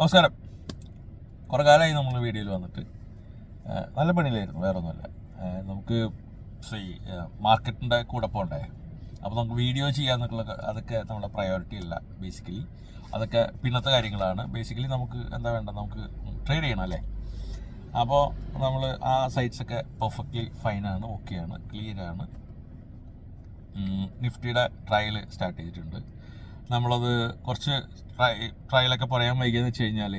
നമസ്കാരം. കുറേ കാലമായി നമ്മൾ വീഡിയോയിൽ വന്നിട്ട് നല്ല പണിയിലായിരുന്നു, വേറെ ഒന്നുമല്ല. നമുക്ക് മാർക്കറ്റിൻ്റെ കൂടെ പോകണ്ടേ. അപ്പോൾ നമുക്ക് വീഡിയോ ചെയ്യാന്നൊക്കെയുള്ള അതൊക്കെ നമ്മുടെ പ്രയോറിറ്റി അല്ല. ബേസിക്കലി അതൊക്കെ പിന്നത്തെ കാര്യങ്ങളാണ്. ബേസിക്കലി നമുക്ക് എന്താ വേണ്ട, നമുക്ക് ട്രേഡ് ചെയ്യണം അല്ലേ. അപ്പോൾ നമ്മൾ ആ സൈറ്റ്സൊക്കെ പെർഫെക്റ്റ്ലി ഫൈനാണ്, ഓക്കെയാണ്, ക്ലിയറാണ്. നിഫ്റ്റിയുടെ ട്രയൽ സ്റ്റാർട്ട് ചെയ്തിട്ടുണ്ട്. നമ്മളത് കുറച്ച് ട്രയലൊക്കെ പറയാൻ വൈകിയെന്ന് വെച്ച് കഴിഞ്ഞാൽ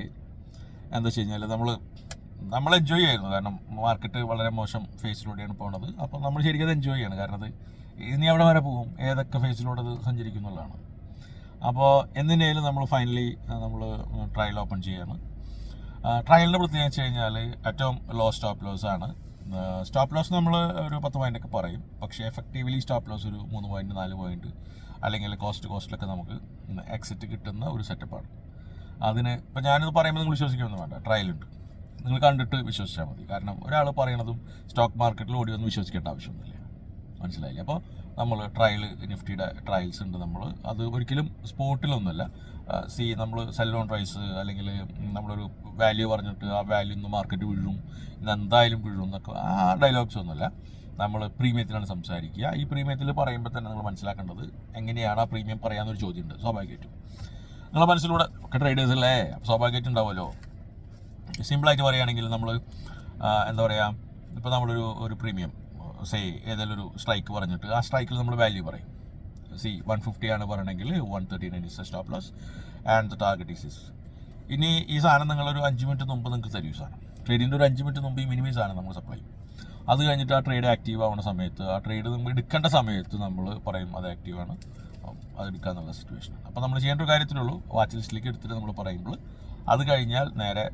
നമ്മൾ എൻജോയ് ചെയ്യുന്നു. കാരണം മാർക്കറ്റ് വളരെ മോശം ഫേസിലൂടെയാണ് പോണത്. അപ്പോൾ നമ്മൾ ശരിക്കും അത് എൻജോയ് ചെയ്യണം. കാരണം അത് ഇനി അവിടെ വരെ പോകും, ഏതൊക്കെ ഫേസിലൂടെ അത് സഞ്ചരിക്കുന്നുള്ളതാണ്. അപ്പോൾ എന്തിനേലും നമ്മൾ ഫൈനലി നമ്മൾ ട്രയൽ ഓപ്പൺ ചെയ്യാണ്. ട്രയലിൻ്റെ പ്രത്യേകത വെച്ച് കഴിഞ്ഞാൽ ഏറ്റവും ലോ സ്റ്റോപ്പ് ലോസ് ആണ്. സ്റ്റോപ്പ് ലോസ് നമ്മൾ ഒരു 10 പോയിൻ്റൊക്കെ പറയും, പക്ഷേ എഫക്റ്റീവ്ലി സ്റ്റോപ്പ് ലോസ് ഒരു 3 പോയിൻ്റ് 4 പോയിൻ്റ് അല്ലെങ്കിൽ കോസ്റ്റിലൊക്കെ നമുക്ക് എക്സിറ്റ് കിട്ടുന്ന ഒരു സെറ്റപ്പാണ്. അതിന് ഇപ്പോൾ ഞാനിത് പറയുമ്പോൾ നിങ്ങൾ വിശ്വസിക്കൊന്നും വേണ്ട, ട്രയലുണ്ട്, നിങ്ങൾ കണ്ടിട്ട് വിശ്വസിച്ചാൽ മതി. കാരണം ഒരാൾ പറയണതും സ്റ്റോക്ക് മാർക്കറ്റിൽ ഓടി വന്ന് വിശ്വസിക്കേണ്ട ആവശ്യമൊന്നുമില്ല. മനസ്സിലായില്ലേ? അപ്പോൾ നമ്മൾ നിഫ്റ്റിയുടെ ട്രയൽസ് ഉണ്ട്. നമ്മൾ അത് ഒരിക്കലും സ്പോട്ടിലൊന്നുമല്ല. നമ്മൾ സെൽ ഓൺ പ്രൈസ് അല്ലെങ്കിൽ നമ്മളൊരു വാല്യൂ പറഞ്ഞിട്ട് ആ വാല്യൂ ഇന്ന് മാർക്കറ്റ് വീഴും, ഇന്ന് എന്തായാലും വീഴും എന്നൊക്കെ ആ ഡയലോഗ്സ് ഒന്നുമല്ല. നമ്മൾ പ്രീമിയത്തിലാണ് സംസാരിക്കുക. ഈ പ്രീമിയത്തിൽ പറയുമ്പോൾ തന്നെ നിങ്ങൾ മനസ്സിലാക്കേണ്ടത് എങ്ങനെയാണ് ആ പ്രീമിയം പറയാമെന്നൊരു ചോദ്യമുണ്ട്. സ്വാഭാവികമായിട്ടും നിങ്ങളുടെ മനസ്സിലൂടെ ഒക്കെ ട്രേഡേഴ്സ് അല്ലേ, സ്വാഭാവികമായിട്ടും ഉണ്ടാവുമല്ലോ. സിമ്പിളായിട്ട് പറയുകയാണെങ്കിൽ നമ്മൾ എന്താ പറയുക, ഇപ്പോൾ നമ്മളൊരു പ്രീമിയം ഏതെങ്കിലും ഒരു സ്ട്രൈക്ക് പറഞ്ഞിട്ട് ആ സ്ട്രൈക്കിൽ നമ്മൾ വാല്യൂ പറയും. 150 ആണ് പറയണമെങ്കിൽ 139 is stop loss and the target is. ഇനി ഈ സാധനം നിങ്ങളൊരു 5 മിനിറ്റ് മുമ്പ് നിങ്ങൾക്ക് തരും. ഈ സാധനം ട്രേഡിൻ്റെ ഒരു 5 മിനിറ്റ് മുമ്പ് ഈ മിനിമം സാധനം നമ്മൾ സപ്ലൈ ചെയ്യും. അത് കഴിഞ്ഞിട്ട് ആ ട്രേഡ് ആക്റ്റീവ് ആവുന്ന സമയത്ത്, ആ ട്രേഡ് നമ്മൾ എടുക്കേണ്ട സമയത്ത് നമ്മൾ പറയും അത് ആക്റ്റീവാണ്, അത് എടുക്കാന്നുള്ള സിറ്റുവേഷനാണ്. അപ്പോൾ നമ്മൾ ചെയ്യേണ്ട ഒരു കാര്യത്തിലുള്ളൂ, വാച്ച് ലിസ്റ്റിലേക്ക് എടുത്തിട്ട് നമ്മൾ പറയുമ്പോൾ അത് കഴിഞ്ഞാൽ നേരെ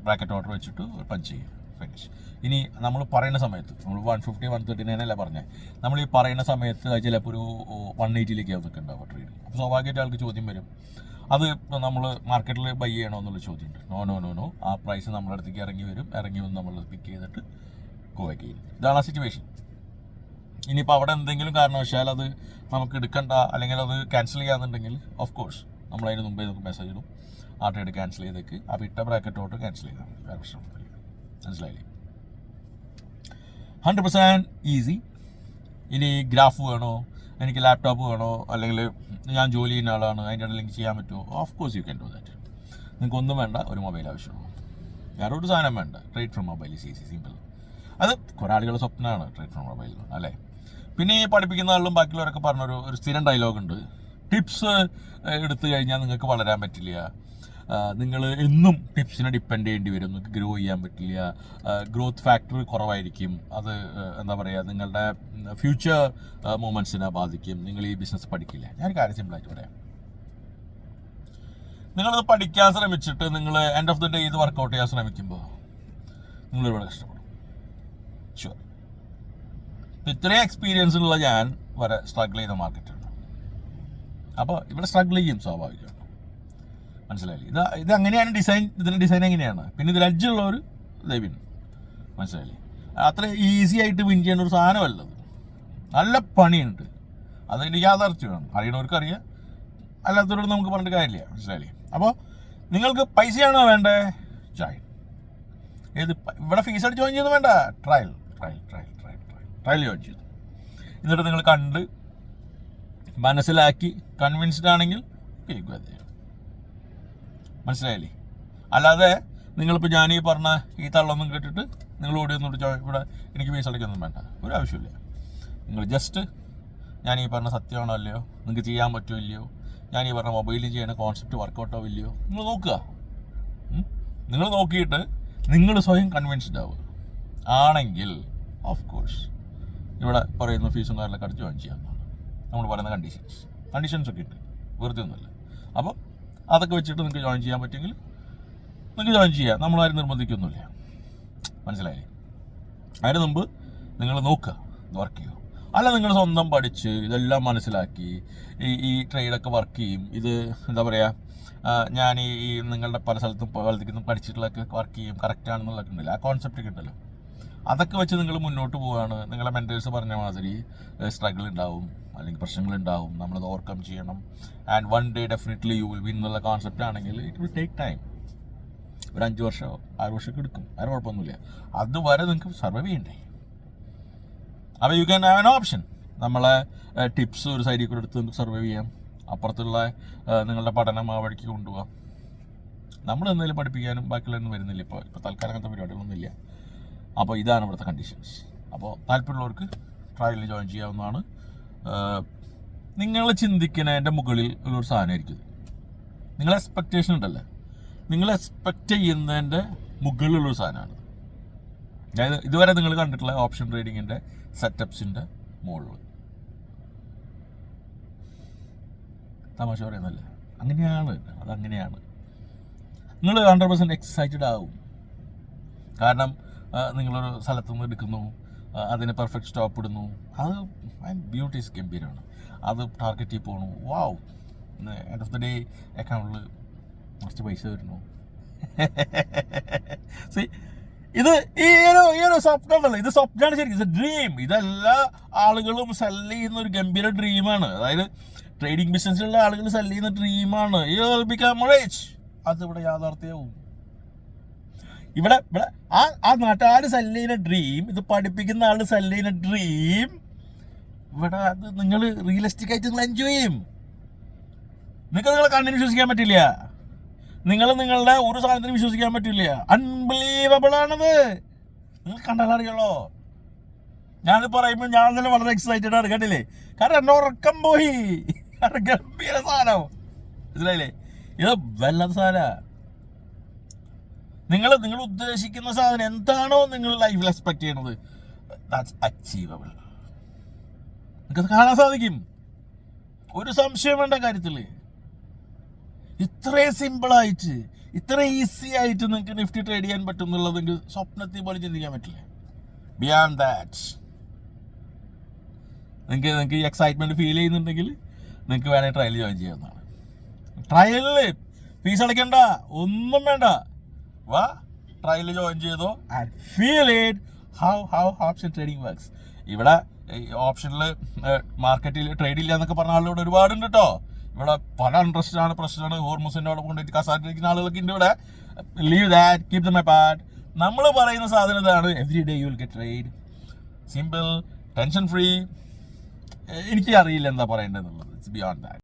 ബ്രാക്കറ്റ് ഓർഡർ വെച്ചിട്ട് പഞ്ച് ചെയ്യും, ഫിനിഷ്. ഇനി നമ്മൾ പറയുന്ന സമയത്ത് നമ്മൾ 150 139 അല്ല പറഞ്ഞത്, നമ്മൾ ഈ പറയുന്ന സമയത്ത് ചിലപ്പോൾ ഒരു 180 ആവുന്നൊക്കെ ഉണ്ടാവും ട്രേഡ്. അപ്പോൾ സ്വാഭാവികമായിട്ട് ആൾക്ക് ചോദ്യം വരും, അത് നമ്മൾ മാർക്കറ്റിൽ ബൈ ചെയ്യണോ എന്നുള്ള ചോദ്യമുണ്ട്. നോ, ആ പ്രൈസ് നമ്മുടെ അടുത്തേക്ക് ഇറങ്ങി വന്ന് നമ്മൾ പിക്ക് ചെയ്തിട്ട് ഗോ ബാക്ക് ചെയ്യും. ഇതാണ് ആ സിറ്റുവേഷൻ. ഇനിയിപ്പോൾ അവിടെ എന്തെങ്കിലും കാരണവശാൽ അത് നമുക്ക് എടുക്കണ്ട അല്ലെങ്കിൽ അത് ക്യാൻസൽ ചെയ്യാന്നുണ്ടെങ്കിൽ ഓഫ് കോഴ്സ് നമ്മൾ അതിന് മുമ്പേ നമുക്ക് മെസ്സേജ് ഇടും, ആ ട്രേഡ് ക്യാൻസൽ ചെയ്തേക്ക്, ആ വിട്ട ബ്രാക്കറ്റോട്ട് ക്യാൻസൽ ചെയ്താൽ മതി, വേറെ പ്രശ്നമൊന്നുമില്ല. മനസ്സിലായില്ലേ? 100% ഈസി. ഇനി ഗ്രാഫ് വേണോ, എനിക്ക് ലാപ്ടോപ്പ് വേണോ, അല്ലെങ്കിൽ ഞാൻ ജോലി ചെയ്യുന്ന ആളാണ്, അതിൻ്റെ ഇടയിൽ ലിങ്ക് ചെയ്യാൻ പറ്റുമോ? Of course you can do that. നിങ്ങൾക്ക് ഒന്നും വേണ്ട, ഒരു മൊബൈൽ ആവശ്യമുള്ളൂ, വേറെ ഒരു സാധനം വേണ്ട. Trade from mobile is easy, simple. അത് കുറേ ആളുകളുടെ സ്വപ്നമാണ് ട്രേഡ് ഫ്രം മൊബൈൽ അല്ലേ. പിന്നെ ഈ പഠിപ്പിക്കുന്ന ആളും ബാക്കിയുള്ളവരൊക്കെ പറഞ്ഞൊരു സ്ഥിരം ഡയലോഗുണ്ട്, ടിപ്സ് എടുത്തു കഴിഞ്ഞാൽ നിങ്ങൾക്ക് വളരാൻ പറ്റില്ല, നിങ്ങൾ എന്നും ടിപ്സിനെ ഡിപ്പെൻഡ് ചെയ്യേണ്ടി വരും, നിങ്ങൾക്ക് ഗ്രോ ചെയ്യാൻ പറ്റില്ല, ഗ്രോത്ത് ഫാക്ടർ കുറവായിരിക്കും, അത് എന്താ പറയുക നിങ്ങളുടെ ഫ്യൂച്ചർ മൂമെൻറ്റ്സിനെ ബാധിക്കും, നിങ്ങൾ ഈ ബിസിനസ് പഠിക്കില്ല. ഞാൻ കാര്യം സിമ്പിളായിട്ട് പറയാം. നിങ്ങളത് പഠിക്കാൻ ശ്രമിച്ചിട്ട് നിങ്ങൾ എൻഡ് ഓഫ് ദി ഡേ ഇത് വർക്കൗട്ട് ചെയ്യാൻ ശ്രമിക്കുമ്പോൾ നിങ്ങൾ ഒരുപാട് കഷ്ടപ്പെടും. ഷുവർ. ഇത്രയും എക്സ്പീരിയൻസ് ഉള്ള ഞാൻ വരെ സ്ട്രഗിൾ ചെയ്ത മാർക്കറ്റാണ്. അപ്പോൾ ഇവിടെ സ്ട്രഗിൾ ചെയ്യും, സ്വാഭാവികമാണ്. മനസ്സിലായില്ലേ? ഇത് അങ്ങനെയാണ് ഇതിൻ്റെ ഡിസൈൻ എങ്ങനെയാണ്. പിന്നെ ഇതിൽ എഡ്ജുള്ളവർ വിൻ. മനസ്സിലായില്ലേ? അത്ര ഈസി ആയിട്ട് വിൻ ചെയ്യുന്ന ഒരു സാധനമല്ലത്, നല്ല പണിയുണ്ട്. അതിൻ്റെ യാഥാർത്ഥ്യമാണ്. അറിയണവർക്ക് അറിയാം, അല്ലാത്തവരോട് നമുക്ക് പറഞ്ഞിട്ട് കാര്യമില്ല. മനസ്സിലായില്ലേ? അപ്പോൾ നിങ്ങൾക്ക് പൈസയാണോ വേണ്ടേ? ജോയിൻ. ഇവിടെ ഫീസ് അടിച്ച് ജോയിൻ ചെയ്യുന്നത് വേണ്ട, ട്രയൽ ജോയിൻ ചെയ്തു. എന്നിട്ട് നിങ്ങൾ കണ്ട് മനസ്സിലാക്കി കൺവിൻസ്ഡ് ആണെങ്കിൽ മനസ്സിലായില്ലേ? അല്ലാതെ നിങ്ങളിപ്പോൾ ഞാൻ ഈ പറഞ്ഞ ഈ തള്ളൊന്നും കേട്ടിട്ട് നിങ്ങൾ ഓടി വന്നിട്ട് ഇവിടെ എനിക്ക് ഫീസ് അടിക്കൊന്നും വേണ്ട, ഒരു ആവശ്യമില്ല. നിങ്ങൾ ജസ്റ്റ് ഞാൻ ഈ പറഞ്ഞ സത്യമാണോ അല്ലയോ, നിങ്ങൾക്ക് ചെയ്യാൻ പറ്റുമോ ഇല്ലയോ, ഞാൻ ഈ പറഞ്ഞ മൊബൈലിൽ ചെയ്യുന്ന കോൺസെപ്റ്റ് വർക്കൗട്ടോ ഇല്ലയോ, നിങ്ങൾ നോക്കുക. നിങ്ങൾ നോക്കിയിട്ട് നിങ്ങൾ സ്വയം കൺവിൻസ്ഡ് ആവുക ആണെങ്കിൽ ഓഫ് കോഴ്സ് ഇവിടെ പറയുന്ന ഫീസും കാര്യങ്ങളൊക്കെ അടിച്ച് ജോയിൻ ചെയ്യാവുന്നതാണ്. നമ്മൾ പറയുന്ന കണ്ടീഷൻസ് ഒക്കെ ഉണ്ട്, വെറുതെ ഒന്നുമില്ല. അപ്പോൾ അതൊക്കെ വെച്ചിട്ട് നിങ്ങൾക്ക് ജോയിൻ ചെയ്യാൻ പറ്റുമെങ്കിൽ നിങ്ങൾക്ക് ജോയിൻ ചെയ്യാം, നമ്മളാരും നിർബന്ധിക്കൊന്നുമില്ല. മനസ്സിലായില്ലേ? അതിന് മുമ്പ് നിങ്ങൾ നോക്കുക, വർക്ക് ചെയ്യുക. അല്ല നിങ്ങൾ സ്വന്തം പഠിച്ച് ഇതെല്ലാം മനസ്സിലാക്കി ഈ ട്രേഡൊക്കെ വർക്ക് ചെയ്യും, ഇത് എന്താ പറയുക, ഞാൻ ഈ നിങ്ങളുടെ പല സ്ഥലത്തും പഠിച്ചിട്ടുള്ളതൊക്കെ വർക്ക് ചെയ്യും, കറക്റ്റാണെന്നുള്ളതൊക്കെ ഉണ്ടല്ലോ, ആ കോൺസെപ്റ്റ് കിട്ടല്ലോ. അതൊക്കെ വെച്ച് നിങ്ങൾ മുന്നോട്ട് പോവുകയാണ്. നിങ്ങളെ മെൻറ്റേഴ്സ് പറഞ്ഞ മാതിരി സ്ട്രഗിൾ ഉണ്ടാവും, അല്ലെങ്കിൽ പ്രശ്നങ്ങളുണ്ടാവും, നമ്മളത് ഓവർകം ചെയ്യണം. And one day definitely you will win എന്നുള്ള കോൺസെപ്റ്റ് ആണെങ്കിൽ ഇറ്റ് വിൽ ടേക്ക് ടൈം. ഒരു 5 വർഷമോ 6 വർഷമൊക്കെ എടുക്കും, അതിന് കുഴപ്പമൊന്നുമില്ല. അതുവരെ നിങ്ങൾക്ക് സർവൈവ് ചെയ്യണ്ടേ. അപ്പോൾ you can have an option. നമ്മളെ ടിപ്സ് ഒരു സൈഡിൽ കൂടെ എടുത്ത് നമുക്ക് സർവൈവ് ചെയ്യാം. അപ്പുറത്തുള്ള നിങ്ങളുടെ പഠനം ആ വഴിക്ക് കൊണ്ടുപോകാം. നമ്മൾ എന്തെങ്കിലും പഠിപ്പിക്കാനും ബാക്കിയുള്ളതൊന്നും വരുന്നില്ല ഇപ്പോൾ തൽക്കാലം അങ്ങനത്തെ പരിപാടികളൊന്നുമില്ല. അപ്പോൾ ഇതാണ് ഇവിടുത്തെ കണ്ടീഷൻസ്. അപ്പോൾ താല്പര്യമുള്ളവർക്ക് ട്രയലിൽ ജോയിൻ ചെയ്യാവുന്നതാണ്. നിങ്ങൾ ചിന്തിക്കുന്നതിൻ്റെ മുകളിൽ ഉള്ളൊരു സാധനമായിരിക്കും ഇത്. നിങ്ങളെ എക്സ്പെക്റ്റേഷൻ ഉണ്ടല്ലേ, നിങ്ങൾ എക്സ്പെക്റ്റ് ചെയ്യുന്നതിൻ്റെ മുകളിലുള്ളൊരു സാധനമാണ്. അതായത് ഇതുവരെ നിങ്ങൾ കണ്ടിട്ടുള്ള ഓപ്ഷൻ ട്രേഡിങ്ങിൻ്റെ സെറ്റപ്സിൻ്റെ മുകളിൽ. തമാശ പറയുന്നല്ലേ, അങ്ങനെയാണ്, അതങ്ങനെയാണ്. നിങ്ങൾ 100% എക്സൈറ്റഡ് ആവും. കാരണം നിങ്ങളൊരു സ്ഥലത്തുനിന്ന് എടുക്കുന്നു, അതിന് പെർഫെക്റ്റ് സ്റ്റോപ്പ് ഇടുന്നു, അത് ബ്യൂട്ടീസ് ഗംഭീരമാണ്. അത് ടാർഗറ്റിൽ പോകണു, വാവ്, എൻഡ് ഓഫ് ദ ഡേ അക്കൗണ്ടിൽ കുറച്ച് പൈസ വരുന്നു. ഇത് ഈ ഒരു സ്വപ്നമല്ല, ഇത് സ്വപ്നമാണ് ശരിക്കും, ഇത് ഡ്രീം. ഇതെല്ലാ ആളുകളും സെല്ല് ചെയ്യുന്ന ഒരു ഗംഭീര ഡ്രീമാണ്. അതായത് ട്രേഡിംഗ് ബിസിനസ്സിലുള്ള ആളുകൾ സെല്ല് ചെയ്യുന്ന ഡ്രീമാണ്. You will become rich. അതിവിടെ യാഥാർത്ഥ്യവും. ഇവിടെ ആ നാട്ടുകാർ സെല്ല് ചെയ്യുന്ന ഡ്രീം, ഇത് പഠിപ്പിക്കുന്ന ആൾ സെല്ല് ചെയ്യുന്ന ഡ്രീം, ഇവിടെ അത് നിങ്ങൾ റിയലിസ്റ്റിക് ആയിട്ട് നിങ്ങൾ എൻജോയ് ചെയ്യും. നിങ്ങളെ കണ്ണിന് വിശ്വസിക്കാൻ പറ്റില്ല, നിങ്ങളുടെ ഒരു സാധനത്തിന് വിശ്വസിക്കാൻ പറ്റില്ല. അൺബിലീവബിൾ ആണത്. നിങ്ങൾ കണ്ടാലറിയുള്ളൂ. ഞാൻ പറയുമ്പോൾ ഞാൻ തന്നെ വളരെ എക്സൈറ്റഡ് ആണ്, കണ്ടില്ലേ? കാരണം എന്നെ ഉറക്കം പോയി. ഗംഭീര സാധനം, മനസ്സിലായില്ലേ? ഇത് വല്ലാത്ത സാധന. നിങ്ങൾ ഉദ്ദേശിക്കുന്ന സാധനം എന്താണോ നിങ്ങൾ ലൈഫിൽ എക്സ്പെക്ട് ചെയ്യണത്, ദാറ്റ്സ് അച്ചീവബിൾ. നിങ്ങൾക്കത് കാണാൻ സാധിക്കും, ഒരു സംശയം വേണ്ട കാര്യത്തിൽ. ഇത്രയും സിമ്പിളായിട്ട്, ഇത്ര ഈസി ആയിട്ട് നിങ്ങൾക്ക് നിഫ്റ്റി ട്രേഡ് ചെയ്യാൻ പറ്റും എന്നുള്ളത് നിങ്ങൾക്ക് സ്വപ്നത്തിൽ പോലും ചിന്തിക്കാൻ പറ്റില്ല. ബിയോണ്ട് ദാറ്റ് നിങ്ങൾക്ക് ഈ എക്സൈറ്റ്മെന്റ് ഫീൽ ചെയ്യുന്നുണ്ടെങ്കിൽ നിങ്ങൾക്ക് വേണമെങ്കിൽ ട്രയൽ ജോയിൻ ചെയ്യാവുന്നതാണ്. ട്രയലിൽ ഫീസ് അടയ്ക്കണ്ട, ഒന്നും വേണ്ട. വാ, ട്രയൽ ജോയിൻ ചെയ്തോ and feel it how option trading works. ഇവിടെ ഓപ്ഷനിൽ മാർക്കറ്റിൽ ട്രേഡ് ഇല്ല എന്നൊക്കെ പറഞ്ഞ ആളുകൾ ഒരുപാടുണ്ട് കേട്ടോ. ഇവിടെ പല ഇൻട്രസ്റ്റാണ്, പ്രശ്നമാണ്. ഹോർമസിൻ്റെ അവിടെ കൊണ്ടുപോയിട്ട് കസാറ്റിരിക്കുന്ന ആളുകളൊക്കെ ഉണ്ട് ഇവിടെ. Leave that, keep them apart. നമ്മൾ പറയുന്ന സാധനം ഇതാണ്. Every day you will get trade, simple, tension free. എനിക്ക് അറിയില്ല എന്താ പറയേണ്ടതെന്നുള്ളത്. It's beyond that.